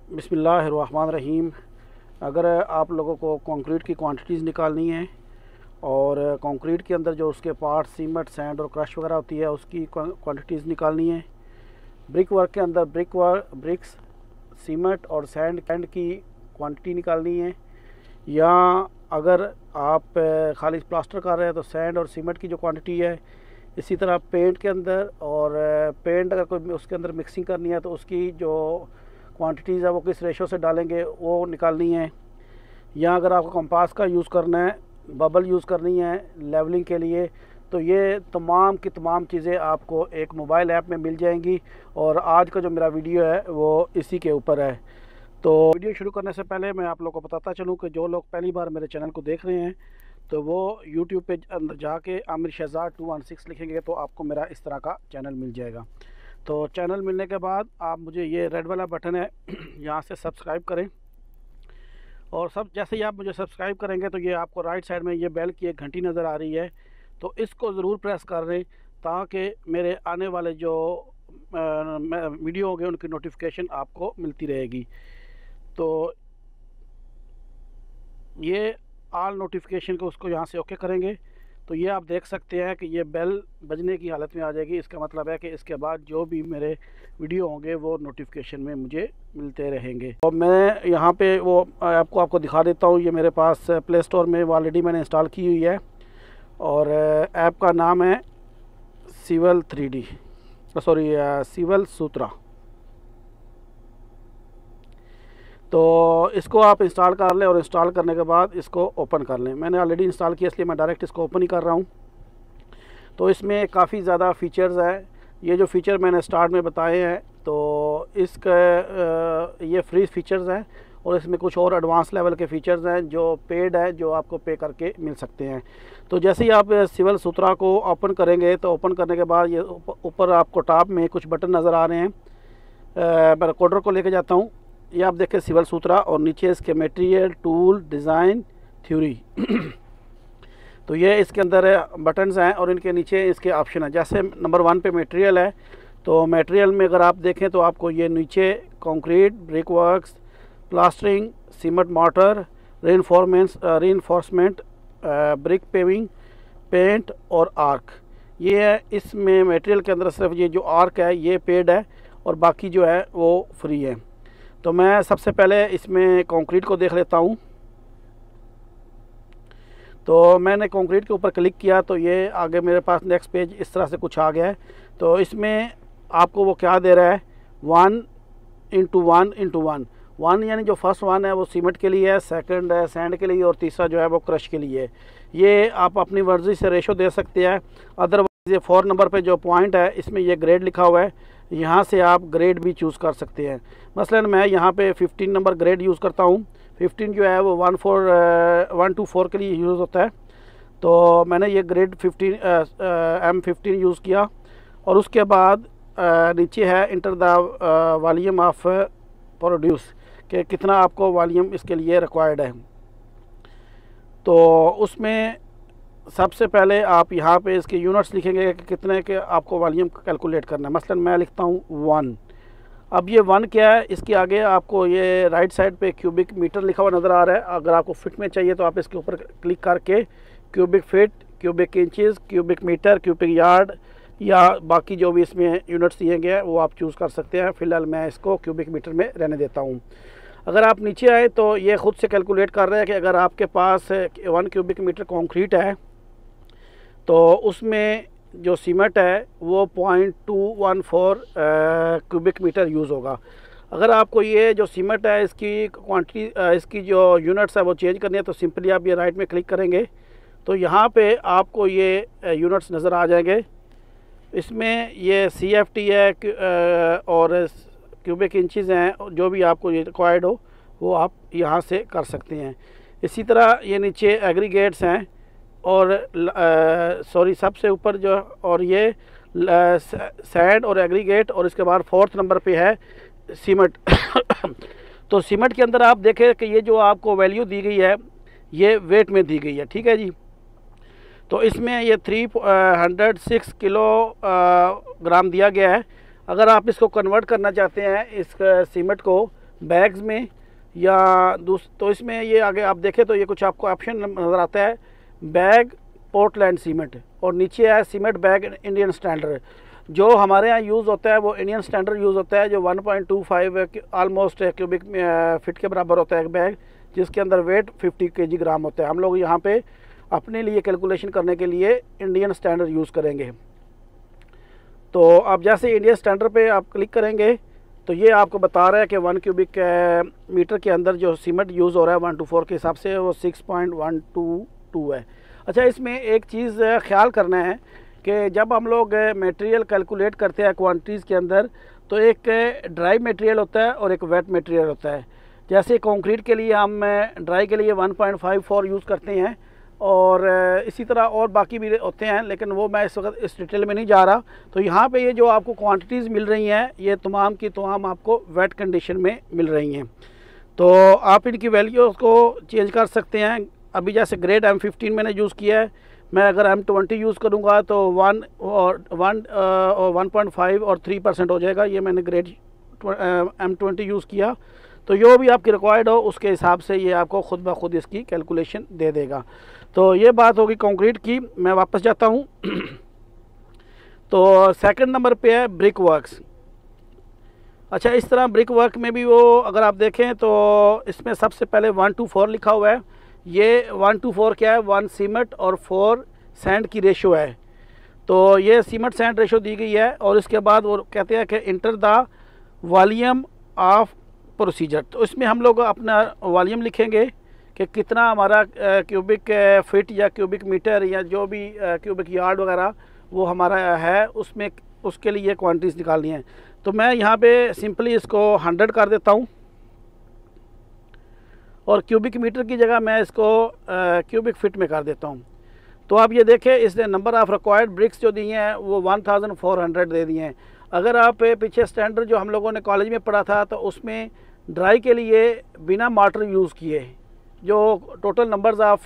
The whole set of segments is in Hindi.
बिस्मिल्लाहिर्रहमानिर्रहीम। अगर आप लोगों को कंक्रीट की क्वांटिटीज़ निकालनी है और कंक्रीट के अंदर जो उसके पार्ट सीमेंट, सैंड और क्रश वगैरह होती है उसकी क्वांटिटीज़ निकालनी है, ब्रिक वर्क के अंदर ब्रिक्स, सीमेंट और सैंड की क्वांटिटी निकालनी है, या अगर आप खाली प्लास्टर कर रहे हैं तो सैंड और सीमेंट की जो क्वांटिटी है, इसी तरह पेंट के अंदर और पेंट अगर कोई उसके अंदर मिक्सिंग करनी है तो उसकी जो क्वांटिटीज़ है वो किस रेशो से डालेंगे वो निकालनी है। या अगर आपको कंपास का यूज़ करना है, बबल यूज़ करनी है लेवलिंग के लिए, तो ये तमाम की तमाम चीज़ें आपको एक मोबाइल ऐप में मिल जाएंगी। और आज का जो मेरा वीडियो है वो इसी के ऊपर है। तो वीडियो शुरू करने से पहले मैं आप लोगों को बताता चलूँ कि जो लोग पहली बार मेरे चैनल को देख रहे हैं तो वो YouTube पे अंदर जाके आमिर शहजाद 216 लिखेंगे तो आपको मेरा इस तरह का चैनल मिल जाएगा। तो चैनल मिलने के बाद आप मुझे ये रेड वाला बटन है यहाँ से सब्सक्राइब करें, और जैसे ही आप मुझे सब्सक्राइब करेंगे तो ये आपको राइट साइड में ये बेल की एक घंटी नज़र आ रही है, तो इसको ज़रूर प्रेस कर लें ताकि मेरे आने वाले जो वीडियो होंगे उनकी नोटिफिकेशन आपको मिलती रहेगी। तो ये ऑल नोटिफिकेशन को उसको यहाँ से ओके करेंगे तो ये आप देख सकते हैं कि ये बेल बजने की हालत में आ जाएगी। इसका मतलब है कि इसके बाद जो भी मेरे वीडियो होंगे वो नोटिफिकेशन में मुझे मिलते रहेंगे। और मैं यहाँ पे वो आपको दिखा देता हूँ। ये मेरे पास प्ले स्टोर में ऑलरेडी मैंने इंस्टॉल की हुई है और ऐप का नाम है सिविल 3D, सॉरी सिविल सूत्रा। तो इसको आप इंस्टॉल कर लें और इंस्टॉल करने के बाद इसको ओपन कर लें। मैंने ऑलरेडी इंस्टॉल किया इसलिए मैं डायरेक्ट इसको ओपन ही कर रहा हूँ। तो इसमें काफ़ी ज़्यादा फ़ीचर्स हैं। ये जो फ़ीचर मैंने स्टार्ट में बताए हैं तो इसका ये फ्री फ़ीचर्स हैं और इसमें कुछ और एडवांस लेवल के फ़ीचर्स हैं जो पेड है, जो आपको पे करके मिल सकते हैं। तो जैसे ही आप सिविल सूत्रा को ओपन करेंगे तो ओपन करने के बाद ये ऊपर आपको टॉप में कुछ बटन नज़र आ रहे हैं। मैं रिकॉर्डर को लेके जाता हूँ। ये आप देखें सिविल सूत्रा और नीचे इसके मटेरियल, टूल, डिज़ाइन, थ्योरी। तो ये इसके अंदर बटन्स हैं और इनके नीचे इसके ऑप्शन है। जैसे नंबर 1 पे मटेरियल है, तो मटेरियल में अगर आप देखें तो आपको ये नीचे concrete, brick works, plastering, cement mortar, reinforcement, brick paving, paint और आर्क, ये है। इसमें मटेरियल के अंदर सिर्फ ये जो आर्क है ये पेड है और बाकी जो है वो फ्री है। तो मैं सबसे पहले इसमें कंक्रीट को देख लेता हूँ। तो मैंने कंक्रीट के ऊपर क्लिक किया तो ये आगे मेरे पास नेक्स्ट पेज इस तरह से कुछ आ गया है। तो इसमें आपको वो क्या दे रहा है, 1:1:1। 1 यानी जो फर्स्ट 1 है वो सीमेंट के लिए है, सेकंड है सैंड के लिए और तीसरा जो है वो क्रश के लिए है। ये आप अपनी मर्ज़ी से रेशो दे सकते हैं। अदरवाइज़ ये 4 नंबर पे जो पॉइंट है इसमें ये ग्रेड लिखा हुआ है, यहाँ से आप ग्रेड भी चूज़ कर सकते हैं। मसलन मैं यहाँ पे 15 नंबर ग्रेड यूज़ करता हूँ। 15 जो है वो 1 to 4 के लिए यूज़ होता है। तो मैंने ये ग्रेड 15 यूज़ किया और उसके बाद नीचे है inter the volume of produce, कि कितना आपको वॉल्यूम इसके लिए रिक्वायर्ड है। तो उसमें सबसे पहले आप यहाँ पे इसके यूनिट्स लिखेंगे कि कितने के आपको वॉल्यूम कैलकुलेट करना है। मसलन मैं लिखता हूँ 1। अब ये 1 क्या है, इसके आगे आपको ये राइट साइड पे क्यूबिक मीटर लिखा हुआ नज़र आ रहा है। अगर आपको फिट में चाहिए तो आप इसके ऊपर क्लिक करके cubic feet, cubic inches, cubic metre, cubic yard या बाकी जो भी इसमें यूनिट्स दिए गए हैं वो आप चूज़ कर सकते हैं। फ़िलहाल मैं इसको क्यूबिक मीटर में रहने देता हूँ। अगर आप नीचे आए तो ये ख़ुद से कैलकुलेट कर रहे हैं कि अगर आपके पास 1 क्यूबिक मीटर कंक्रीट है तो उसमें जो सीमेंट है वो 0.214 क्यूबिक मीटर यूज़ होगा। अगर आपको ये जो सीमेंट है इसकी क्वांटिटी, इसकी जो यूनिट्स है वो चेंज करनी है तो सिंपली आप ये राइट में क्लिक करेंगे तो यहाँ पे आपको ये यूनिट्स नज़र आ जाएंगे। इसमें ये CFT है और क्यूबिक इंचज़ हैं, जो भी आपको ये रिक्वायर्ड हो वो आप यहाँ से कर सकते हैं। इसी तरह ये नीचे एग्रीगेट्स हैं और सॉरी सबसे ऊपर जो, और ये सैंड और एग्रीगेट, और इसके बाद 4th नंबर पे है सीमेंट। तो सीमेंट के अंदर आप देखें कि ये जो आपको वैल्यू दी गई है ये वेट में दी गई है, ठीक है जी। तो इसमें ये 306 किलोग्राम दिया गया है। अगर आप इसको कन्वर्ट करना चाहते हैं इस सीमेंट को बैग्स में या तो इसमें ये आगे आप देखें तो ये कुछ आपको ऑप्शन नज़र आता है, बैग पोर्टलैंड सीमेंट और नीचे है सीमेंट बैग इंडियन स्टैंडर्ड। जो हमारे यहाँ यूज़ होता है वो इंडियन स्टैंडर्ड यूज़ होता है, जो 1.25 ऑलमोस्ट क्यूबिक फिट के बराबर होता है एक बैग, जिसके अंदर वेट 50 kg होता है। हम लोग यहाँ पे अपने लिए कैलकुलेशन करने के लिए इंडियन स्टैंडर्ड यूज़ करेंगे। तो आप जैसे इंडियन स्टैंडर्ड पे आप क्लिक करेंगे तो ये आपको बता रहा है कि 1 क्यूबिक मीटर के अंदर जो सीमेंट यूज़ हो रहा है 1:4 के हिसाब से वो 6.122 है। अच्छा, इसमें एक चीज़ ख्याल करना है कि जब हम लोग मटेरियल कैलकुलेट करते हैं क्वांटिटीज़ के अंदर, तो एक ड्राई मटेरियल होता है और एक वेट मटेरियल होता है। जैसे कंक्रीट के लिए हम ड्राई के लिए 1.54 यूज़ करते हैं और इसी तरह और बाकी भी होते हैं, लेकिन वो मैं इस वक्त इस डिटेल में नहीं जा रहा। तो यहाँ पे ये जो आपको क्वांटिटीज़ मिल रही हैं ये तमाम की तमाम आपको वेट कंडीशन में मिल रही हैं। तो आप इनकी वैल्यूज़ को चेंज कर सकते हैं। अभी जैसे ग्रेड M15 मैंने यूज़ किया है, मैं अगर M20 यूज़ करूँगा तो 1.5 और 3% हो जाएगा। ये मैंने ग्रेड M20 यूज़ किया, तो जो भी आपकी रिक्वायर्ड हो उसके हिसाब से ये आपको ख़ुद ब खुद इसकी कैलकुलेशन दे देगा। तो ये बात होगी कंक्रीट की। मैं वापस जाता हूँ तो सेकंड नंबर पे है ब्रिक वर्क्स। अच्छा, इस तरह ब्रिक वर्क में भी वो अगर आप देखें तो इसमें सबसे पहले 1:4 लिखा हुआ है। ये 1:4 क्या है, 1 सीमेंट और 4 सैंड की रेशो है। तो ये सीमेंट सैंड रेशो दी गई है और इसके बाद वो कहते हैं कि enter the volume of procedure. तो इसमें हम लोग अपना वॉल्यूम लिखेंगे कि कितना हमारा क्यूबिक फिट या क्यूबिक मीटर या जो भी क्यूबिक यार्ड वगैरह वो हमारा है, उसमें उसके लिए क्वांटिटीज़ निकालनी है। तो मैं यहाँ पे सिंपली इसको 100 कर देता हूँ और क्यूबिक मीटर की जगह मैं इसको क्यूबिक फिट में कर देता हूँ। तो आप ये देखें, इसने नंबर ऑफ़ रिक्वायर्ड ब्रिक्स जो दिए हैं वो 1400 दे दिए हैं। अगर आप पीछे स्टैंडर्ड जो हम लोगों ने कॉलेज में पढ़ा था तो उसमें ड्राई के लिए बिना मार्टर यूज़ किए जो टोटल नंबर्स ऑफ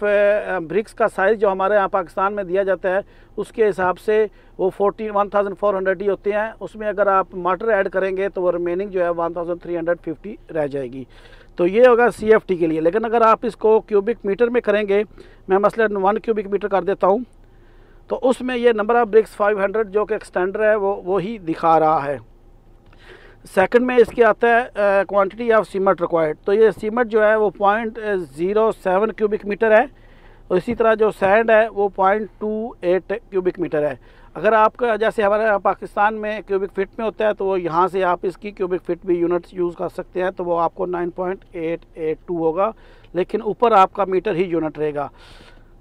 ब्रिक्स का साइज़ जो हमारे यहाँ पाकिस्तान में दिया जाता है उसके हिसाब से वो 1400 ही होते हैं। उसमें अगर आप मार्टर ऐड करेंगे तो वो रिमेनिंग जो है 1350 रह जाएगी। तो ये होगा CFT के लिए। लेकिन अगर आप इसको क्यूबिक मीटर में करेंगे, मैं मसलन 1 क्यूबिक मीटर कर देता हूँ, तो उसमें ये नंबर ऑफ़ ब्रिक्स 500 जो कि एक्सटेंडर है वो ही दिखा रहा है। सेकंड में इसके आता है क्वांटिटी ऑफ सीमेंट रिक्वायर्ड। तो ये सीमेंट जो है वो 0.07 क्यूबिक मीटर है और इसी तरह जो सैंड है वो 0.28 क्यूबिक मीटर है। अगर आपका जैसे हमारे पाकिस्तान में क्यूबिक फिट में होता है तो वो यहाँ से आप इसकी क्यूबिक फिट भी यूनिट्स यूज़ कर सकते हैं, तो वो आपको 9.882 होगा, लेकिन ऊपर आपका मीटर ही यूनिट रहेगा।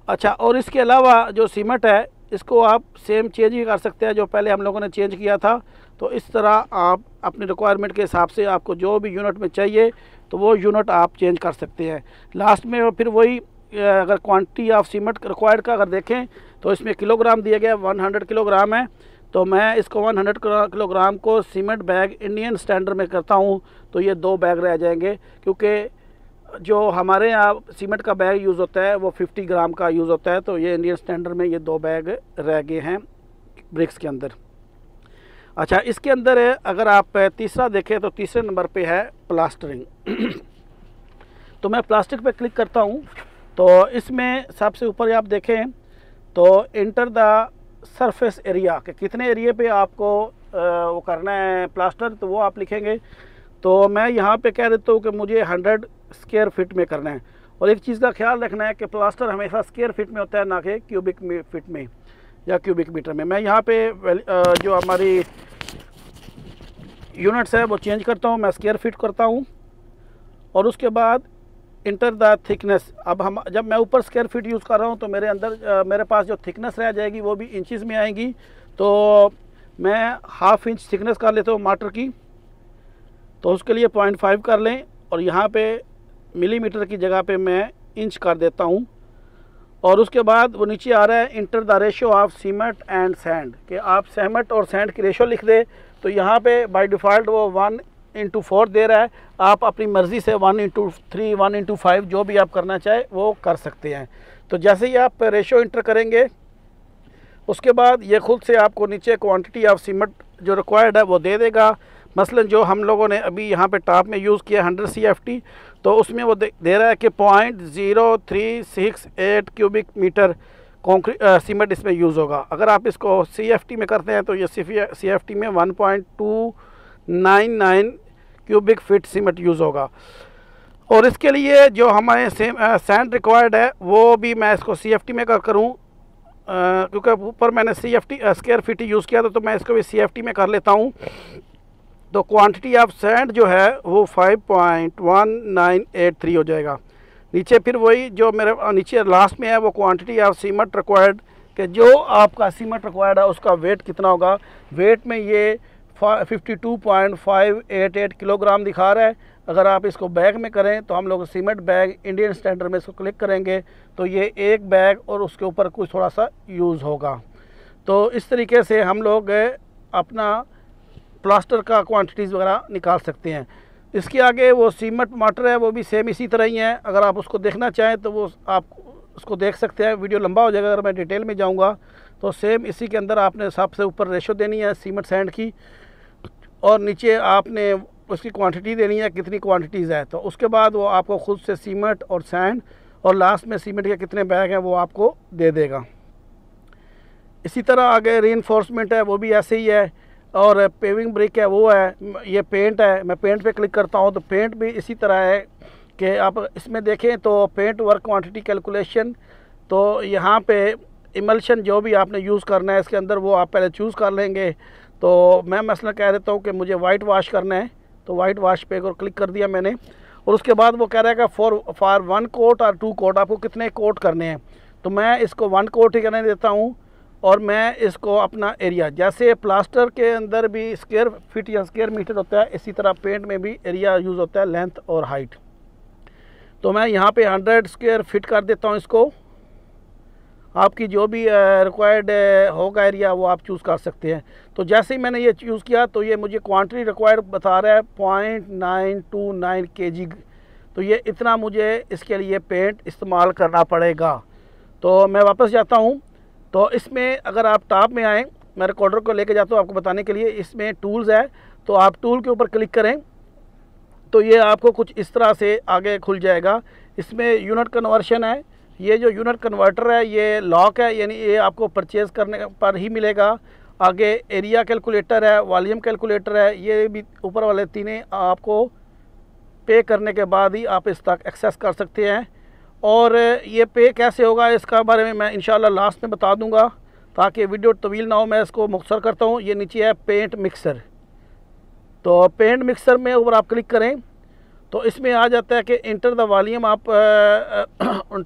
अच्छा, और इसके अलावा जो सीमेंट है इसको आप सेम चेंज ही कर सकते हैं जो पहले हम लोगों ने चेंज किया था। तो इस तरह आप अपनी रिक्वायरमेंट के हिसाब से आपको जो भी यूनिट में चाहिए तो वो यूनिट आप चेंज कर सकते हैं। लास्ट में फिर वही अगर क्वांटिटी ऑफ सीमेंट रिक्वायर्ड का अगर देखें तो इसमें किलोग्राम दिया गया 100 किलोग्राम है। तो मैं इसको 100 किलोग्राम को सीमेंट बैग इंडियन स्टैंडर्ड में करता हूँ तो ये 2 बैग रह जाएंगे, क्योंकि जो हमारे यहाँ सीमेंट का बैग यूज़ होता है वो 50 ग्राम का यूज़ होता है। तो ये इंडियन स्टैंडर्ड में ये 2 बैग रह गए हैं ब्रिक्स के अंदर। अच्छा, इसके अंदर अगर आप तीसरा देखें तो तीसरे नंबर पे है प्लास्टरिंग। तो मैं प्लास्टिक पे क्लिक करता हूँ तो इसमें सबसे ऊपर आप देखें तो इंटर द सरफेस एरिया के कितने एरिया पे आपको वो करना है प्लास्टर, तो वो आप लिखेंगे। तो मैं यहाँ पे कह देता हूँ कि मुझे 100 स्क्वायर फीट में करना है। और एक चीज़ का ख्याल रखना है कि प्लास्टर हमेशा स्क्वायर फीट में होता है, ना कि क्यूबिक फीट में या क्यूबिक मीटर में। मैं यहाँ पे जो हमारी यूनिट्स है वो चेंज करता हूँ, मैं स्क्वायर फीट करता हूँ और उसके बाद इंटर द थिकनेस। अब हम जब मैं ऊपर स्क्वायर फीट यूज़ कर रहा हूँ तो मेरे अंदर मेरे पास जो थिकनेस रह जाएगी वो भी इंचज़ में आएगी। तो मैं ½ इंच थिकनेस कर लेता हूँ मार्टर की, तो उसके लिए 0.5 कर लें और यहाँ पे मिलीमीटर की जगह पे मैं इंच कर देता हूँ। और उसके बाद वो नीचे आ रहा है enter the ratio of cement and sand, कि आप सीमेंट और सैंड की रेशो लिख दे। तो यहाँ पे बाय डिफ़ॉल्ट वो 1:4 दे रहा है, आप अपनी मर्ज़ी से 1:3 1:5 जो भी आप करना चाहे वो कर सकते हैं। तो जैसे ही आप रेशो इंटर करेंगे उसके बाद ये खुद से आपको नीचे क्वांटिटी ऑफ सीमेंट जो रिक्वायर्ड है वो दे देगा। मसलन जो हम लोगों ने अभी यहाँ पे टॉप में यूज़ किया 100 CFT, तो उसमें वो दे रहा है कि 0.0368 क्यूबिक मीटर कॉन्क्रीट सीमेंट इसमें यूज़ होगा। अगर आप इसको CFT में करते हैं तो ये CFT में 1.299 क्यूबिक फीट सीमेंट यूज़ होगा। और इसके लिए जो हमारे सैंड रिक्वायर्ड है वो भी मैं इसको CFT में करूँ, क्योंकि ऊपर मैंने CFT स्क्वायर फीट यूज़ किया था, तो मैं इसको भी CFT में कर लेता हूँ। तो क्वांटिटी ऑफ सैंड जो है वो 5.1983 हो जाएगा। नीचे फिर वही जो मेरे नीचे लास्ट में है वो क्वांटिटी ऑफ सीमेंट रिक्वायर्ड, कि जो आपका सीमेंट रिक्वायर्ड है उसका वेट कितना होगा। वेट में ये 52.588 किलोग्राम दिखा रहा है। अगर आप इसको बैग में करें तो हम लोग सीमेंट बैग इंडियन स्टैंडर्ड में इसको क्लिक करेंगे तो ये एक बैग और उसके ऊपर कुछ थोड़ा सा यूज़ होगा। तो इस तरीके से हम लोग अपना प्लास्टर का क्वांटिटीज़ वगैरह निकाल सकते हैं। इसके आगे वो सीमेंट मोटर है वो भी सेम इसी तरह ही है। अगर आप उसको देखना चाहें तो वो आप उसको देख सकते हैं, वीडियो लंबा हो जाएगा अगर मैं डिटेल में जाऊंगा। तो सेम इसी के अंदर आपने सबसे ऊपर रेशो देनी है सीमेंट सैंड की, और नीचे आपने उसकी क्वांटिटी देनी है कितनी क्वांटिटीज़ है। तो उसके बाद वो आपको खुद से सीमेंट और सैंड और लास्ट में सीमेंट के कितने बैग हैं वो आपको दे देगा। इसी तरह आगे रीइंफोर्समेंट है वो भी ऐसे ही है, और पेविंग ब्रिक है वो है। ये पेंट है, मैं पेंट पे क्लिक करता हूँ तो पेंट भी इसी तरह है कि आप इसमें देखें तो पेंट वर्क क्वांटिटी कैलकुलेशन, तो यहाँ पे इमल्शन जो भी आपने यूज़ करना है इसके अंदर वो आप पहले चूज़ कर लेंगे। तो मैं मसला कह देता हूँ कि मुझे वाइट वाश करना है, तो वाइट वाश पे को क्लिक कर दिया मैंने, और उसके बाद वो कह रहा है कि फॉर 1 कोट और 2 कोट आपको कितने कोट करने हैं। तो मैं इसको 1 कोट ही करने देता हूँ, और मैं इसको अपना एरिया, जैसे प्लास्टर के अंदर भी स्क्वायर फीट या स्क्वायर मीटर होता है इसी तरह पेंट में भी एरिया यूज़ होता है, लेंथ और हाइट। तो मैं यहाँ पे 100 स्क्वायर फीट कर देता हूँ इसको। आपकी जो भी रिक्वायर्ड होगा एरिया वो आप चूज़ कर सकते हैं। तो जैसे ही मैंने ये चूज़ किया तो ये मुझे क्वांटिटी रिक्वायर्ड बता रहा है 0.929 kg। तो ये इतना मुझे इसके लिए पेंट इस्तेमाल करना पड़ेगा। तो मैं वापस जाता हूँ। तो इसमें अगर आप टॉप में आएँ, मैं रिकॉर्डर को लेके जाता हूँ आपको बताने के लिए। इसमें टूल्स है, तो आप टूल के ऊपर क्लिक करें तो ये आपको कुछ इस तरह से आगे खुल जाएगा। इसमें यूनिट कन्वर्शन है, ये जो यूनिट कन्वर्टर है ये लॉक है, यानी ये आपको परचेज़ करने पर ही मिलेगा। आगे एरिया कैलकुलेटर है, वॉल्यूम कैलकुलेटर है, ये भी ऊपर वाले तीनों आपको पे करने के बाद ही आप इस तक एक्सेस कर सकते हैं। और ये पे कैसे होगा इसका बारे में मैं इंशाल्लाह लास्ट में बता दूंगा, ताकि वीडियो तवील ना हो। मैं इसको मुख्तसर करता हूँ। ये नीचे है पेंट मिक्सर, तो पेंट मिक्सर में ऊपर आप क्लिक करें तो इसमें आ जाता है कि इंटर द वॉल्यूम आप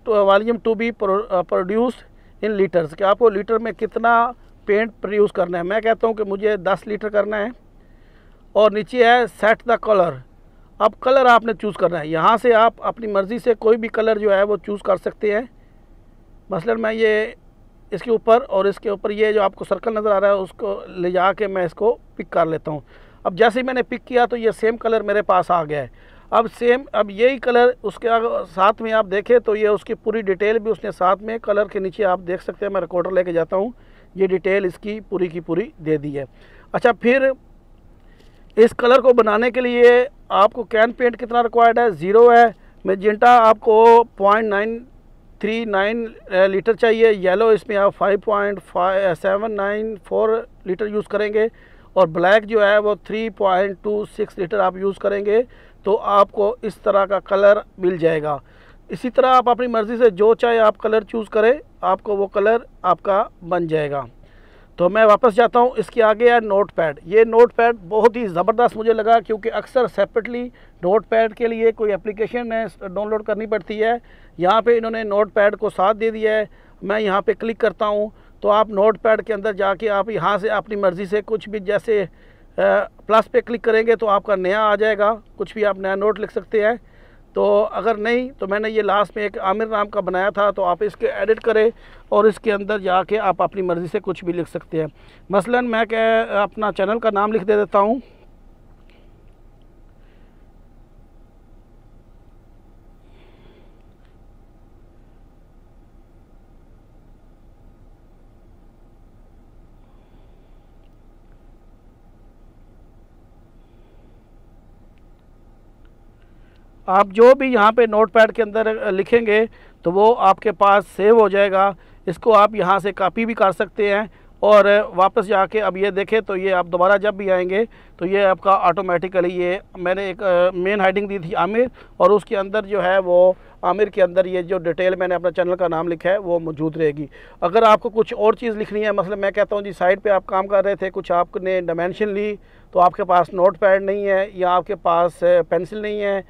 volume to be produced in litres, कि आपको लीटर में कितना पेंट प्रोड्यूस करना है। मैं कहता हूँ कि मुझे 10 लीटर करना है। और नीचे है सेट द कलर, अब कलर आपने चूज़ करना है। यहाँ से आप अपनी मर्ज़ी से कोई भी कलर जो है वो चूज़ कर सकते हैं। मसलन मैं ये इसके ऊपर और इसके ऊपर ये जो आपको सर्कल नज़र आ रहा है उसको ले जा के मैं इसको पिक कर लेता हूँ। अब जैसे ही मैंने पिक किया तो ये सेम कलर मेरे पास आ गया है। अब यही कलर उसके साथ में आप देखें तो ये उसकी पूरी डिटेल भी उसने साथ में कलर के नीचे आप देख सकते हैं। मैं रिकॉर्डर लेके जाता हूँ, ये डिटेल इसकी पूरी की पूरी दे दी है। अच्छा, फिर इस कलर को बनाने के लिए आपको कैन पेंट कितना रिक्वायर्ड है, 0 है। मैजेंटा आपको 0.939 लीटर चाहिए। येलो इसमें आप 5.794 लीटर यूज़ करेंगे, और ब्लैक जो है वो 3.26 लीटर आप यूज़ करेंगे। तो आपको इस तरह का कलर मिल जाएगा। इसी तरह आप अपनी मर्ज़ी से जो चाहे आप कलर चूज़ करें, आपको वो कलर आपका बन जाएगा। तो मैं वापस जाता हूँ। इसके आगे है नोट पैड। ये नोट पैड बहुत ही ज़बरदस्त मुझे लगा, क्योंकि अक्सर सेपरेटली नोट पैड के लिए कोई एप्लीकेशन डाउनलोड करनी पड़ती है। यहाँ पे इन्होंने नोट पैड को साथ दे दिया है। मैं यहाँ पे क्लिक करता हूँ तो आप नोट पैड के अंदर जाके आप यहाँ से अपनी मर्ज़ी से कुछ भी, जैसे प्लस पे क्लिक करेंगे तो आपका नया आ जाएगा, कुछ भी आप नया नोट लिख सकते हैं। तो अगर नहीं तो मैंने ये लास्ट में एक आमिर नाम का बनाया था, तो आप इसके एडिट करें और इसके अंदर जाके आप अपनी मर्ज़ी से कुछ भी लिख सकते हैं। मसलन मैं अपना चैनल का नाम लिख दे देता हूँ। आप जो भी यहाँ पे नोटपैड के अंदर लिखेंगे तो वो आपके पास सेव हो जाएगा। इसको आप यहाँ से कॉपी भी कर सकते हैं और वापस जाके अब ये देखें तो ये आप दोबारा जब भी आएंगे तो ये आपका ऑटोमेटिकली, ये मैंने एक मेन हेडिंग दी थी आमिर, और उसके अंदर जो है वो आमिर के अंदर ये जो डिटेल मैंने अपना चैनल का नाम लिखा है वो मौजूद रहेगी। अगर आपको कुछ और चीज़ लिखनी है, मतलब मैं कहता हूँ जी साइड पे आप काम कर रहे थे, कुछ आपने डायमेंशन ली तो आपके पास नोट पैड नहीं है या आपके पास पेंसिल नहीं है,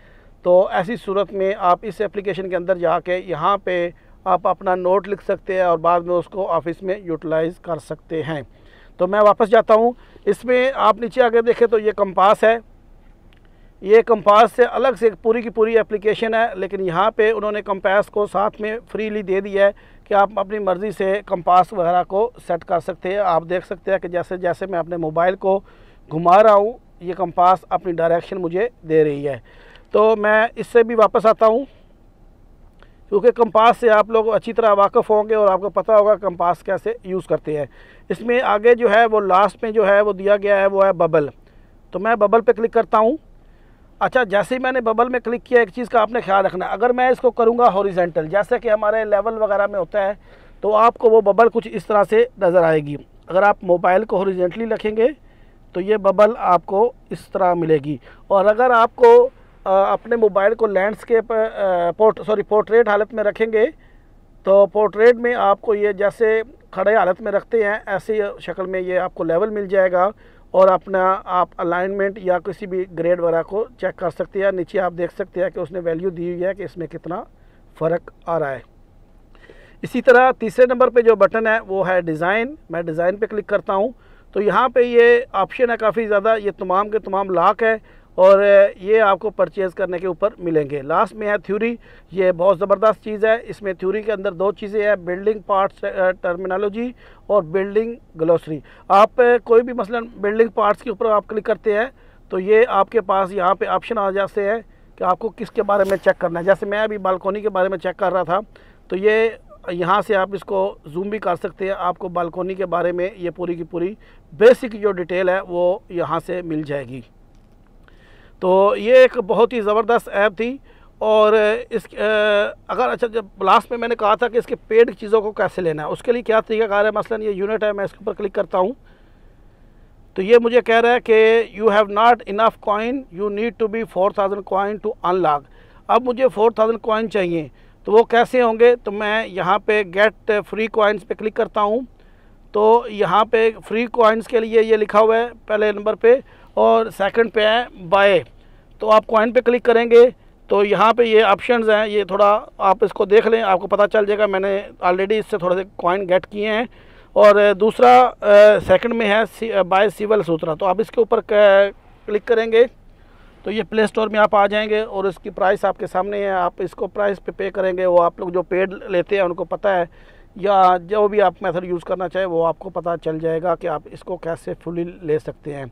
तो ऐसी सूरत में आप इस एप्लीकेशन के अंदर जाके यहाँ पे आप अपना नोट लिख सकते हैं और बाद में उसको ऑफिस में यूटिलाइज़ कर सकते हैं। तो मैं वापस जाता हूँ। इसमें आप नीचे आगे देखें तो ये कंपास है, ये कंपास से अलग से पूरी की पूरी एप्लीकेशन है, लेकिन यहाँ पे उन्होंने कंपास को साथ में फ्रीली दे दिया है कि आप अपनी मर्ज़ी से कंपास वगैरह को सेट कर सकते हैं। आप देख सकते हैं कि जैसे जैसे मैं अपने मोबाइल को घुमा रहा हूँ ये कंपास अपनी डायरेक्शन मुझे दे रही है। तो मैं इससे भी वापस आता हूँ, क्योंकि कंपास से आप लोग अच्छी तरह वाकिफ़ होंगे और आपको पता होगा कंपास कैसे यूज़ करते हैं। इसमें आगे जो है वो लास्ट में जो है वो दिया गया है वो है बबल। तो मैं बबल पे क्लिक करता हूँ। अच्छा, जैसे ही मैंने बबल में क्लिक किया, एक चीज़ का आपने ख्याल रखना है, अगर मैं इसको करूँगा हॉरिजेंटल जैसे कि हमारे लेवल वगैरह में होता है तो आपको वो बबल कुछ इस तरह से नज़र आएगी। अगर आप मोबाइल को हॉरिजेंटली रखेंगे तो ये बबल आपको इस तरह मिलेगी, और अगर आपको अपने मोबाइल को लैंडस्केप पोर्ट्रेट हालत में रखेंगे तो पोर्ट्रेट में आपको ये जैसे खड़े हालत में रखते हैं ऐसी शक्ल में ये आपको लेवल मिल जाएगा, और अपना आप अलाइनमेंट या किसी भी ग्रेड वगैरह को चेक कर सकते हैं। नीचे आप देख सकते हैं कि उसने वैल्यू दी हुई है कि इसमें कितना फ़र्क आ रहा है। इसी तरह तीसरे नंबर पे जो बटन है वो है डिज़ाइन। मैं डिज़ाइन पे क्लिक करता हूँ तो यहाँ पे ये ऑप्शन है काफ़ी ज़्यादा, ये तमाम के तमाम लॉक है और ये आपको परचेज़ करने के ऊपर मिलेंगे। लास्ट में है थ्योरी, ये बहुत ज़बरदस्त चीज़ है। इसमें थ्योरी के अंदर दो चीज़ें हैं, बिल्डिंग पार्ट्स टर्मिनोलॉजी और बिल्डिंग ग्लोसरी। आप कोई भी मसलन बिल्डिंग पार्ट्स के ऊपर आप क्लिक करते हैं तो ये आपके पास यहाँ पे ऑप्शन आ जाते हैं कि आपको किसके बारे में चेक करना है। जैसे मैं अभी बालकोनी के बारे में चेक कर रहा था तो ये यहाँ से आप इसको जूम भी कर सकते हैं, आपको बालकोनी के बारे में ये पूरी की पूरी बेसिक जो डिटेल है वो यहाँ से मिल जाएगी। तो ये एक बहुत ही ज़बरदस्त ऐप थी। और इस अगर अच्छा, जब लास्ट में मैंने कहा था कि इसके पेड चीज़ों को कैसे लेना है, उसके लिए क्या तरीकाकार है। मसलन ये यूनिट है, मैं इसके ऊपर क्लिक करता हूँ तो ये मुझे कह रहा है कि you have not enough coin, you need to be 4000 coin to unlock. अब मुझे 4000 कॉइन चाहिए, तो वो कैसे होंगे। तो मैं यहाँ पे गेट फ्री कॉइन्स पे क्लिक करता हूँ तो यहाँ पे फ्री कॉइन्स के लिए ये लिखा हुआ है पहले नंबर पे, और सेकंड पे है बाय। तो आप कॉइन पे क्लिक करेंगे तो यहाँ पे ये ऑप्शंस हैं, ये थोड़ा आप इसको देख लें, आपको पता चल जाएगा। मैंने ऑलरेडी इससे थोड़े से कॉइन गेट किए हैं। और दूसरा सेकंड में है बाय सिविल सूत्रा, तो आप इसके ऊपर क्लिक करेंगे तो ये प्ले स्टोर में आप आ जाएंगे और इसकी प्राइस आपके सामने है। आप इसको प्राइस पे पे करेंगे, वो आप लोग जो पेड लेते हैं उनको पता है, या जो भी आप मेथड यूज़ करना चाहें वो आपको पता चल जाएगा कि आप इसको कैसे फुली ले सकते हैं।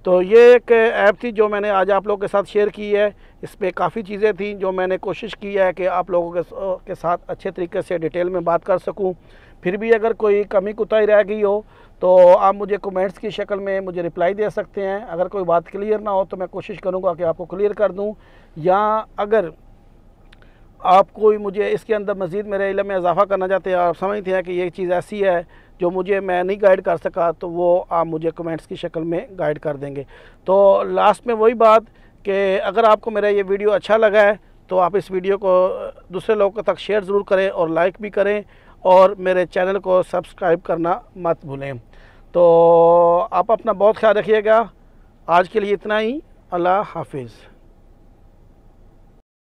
तो ये एक ऐप थी जो मैंने आज आप लोगों के साथ शेयर की है। इस पर काफ़ी चीज़ें थी जो मैंने कोशिश की है कि आप लोगों के साथ अच्छे तरीके से डिटेल में बात कर सकूं। फिर भी अगर कोई कमी कुताही रह गई हो तो आप मुझे कमेंट्स की शक्ल में मुझे रिप्लाई दे सकते हैं। अगर कोई बात क्लियर ना हो तो मैं कोशिश करूँगा कि आपको क्लियर कर दूँ, या अगर आप कोई मुझे इसके अंदर मज़ीद मेरे इल्म में इजाफ़ा करना चाहते हैं, आप समझते हैं कि ये चीज़ ऐसी है जो मुझे मैं नहीं गाइड कर सका, तो वो आप मुझे कमेंट्स की शक्ल में गाइड कर देंगे। तो लास्ट में वही बात कि अगर आपको मेरा ये वीडियो अच्छा लगा है तो आप इस वीडियो को दूसरे लोगों तक शेयर ज़रूर करें और लाइक भी करें, और मेरे चैनल को सब्सक्राइब करना मत भूलें। तो आप अपना बहुत ख्याल रखिएगा। आज के लिए इतना ही। अल्लाह हाफिज़।